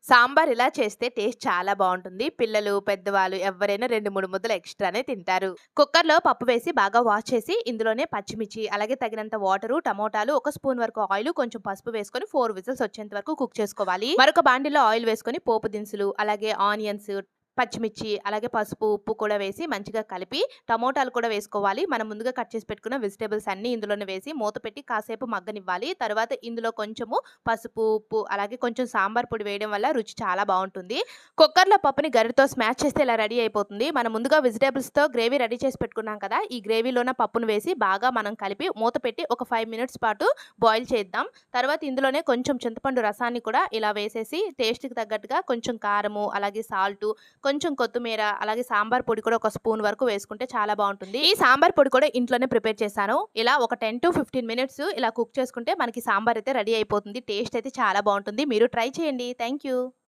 సాంబార్ ఇలా చేస్తే టేస్ట్ చాలా బావుంటుంది. పిల్లలు, పెద్దవాళ్ళు ఎవ్వరైనా 2, 3 ముద్దలు ఎక్స్‌ట్రానే తింటారు. కుక్కర్‌లో పప్పు వేసి బాగా వాష్ చేసి ఇందులోనే పచ్చిమిర్చి, అలాగే తగినంత వాటరు, టమోటాలు, ఒక స్పూన్ వరకు ఆయిలు, కొంచెం పసుపు వేసుకొని 4 విజిల్స్ వచ్చేంత వరకు కుక్ చేసుకోవాలి. మరొక బాండిలో ఆయిల్ వేసుకొని పోపు దినుసులు, అలాగే ఆనియన్స్, పచ్చిమిర్చి, అలాగే పసుపు, ఉప్పు కూడా వేసి మంచిగా కలిపి టమోటాలు కూడా వేసుకోవాలి. మనం ముందుగా కట్ చేసి పెట్టుకున్న వెజిటబుల్స్ అన్నీ ఇందులోనే వేసి మూత పెట్టి కాసేపు మగ్గనివ్వాలి. తర్వాత ఇందులో కొంచెము పసుపు, ఉప్పు, అలాగే కొంచెం సాంబార్ పొడి వేయడం వల్ల రుచి చాలా బావుంటుంది. కుక్కర్‌లో పప్పుని గరిటెతో స్మాష్ చేస్తే ఇలా రెడీ అయిపోతుంది. మనం ముందుగా వెజిటబుల్స్‌తో గ్రేవీ రెడీ చేసి పెట్టుకున్నాం కదా! ఈ గ్రేవీలోన పప్పును వేసి బాగా మనం కలిపి మూత పెట్టి ఒక 5 మినిట్స్ పాటు బాయిల్ చేద్దాం. తర్వాత ఇందులోనే కొంచెం చింతపండు రసాన్ని కూడా ఇలా వేసేసి టేస్ట్‌కి తగ్గట్టుగా కొంచెం కారము, అలాగే సాల్టు, కొంచెం కొత్తిమీర, అలాగే సాంబార్ పొడి కూడా ఒక స్పూన్ వరకు వేసుకుంటే చాలా బావుంటుంది. ఈ సాంబార్ పొడి కూడా ఇంట్లోనే ప్రిపేర్ చేశాను. ఇలా ఒక 10-15 మినిట్స్ ఇలా కుక్ చేసుకుంటే మనకి సాంబార్ అయితే రెడీ అయిపోతుంది. టేస్ట్ అయితే చాలా బావుంటుంది. మీరు ట్రై చేయండి. Thank you.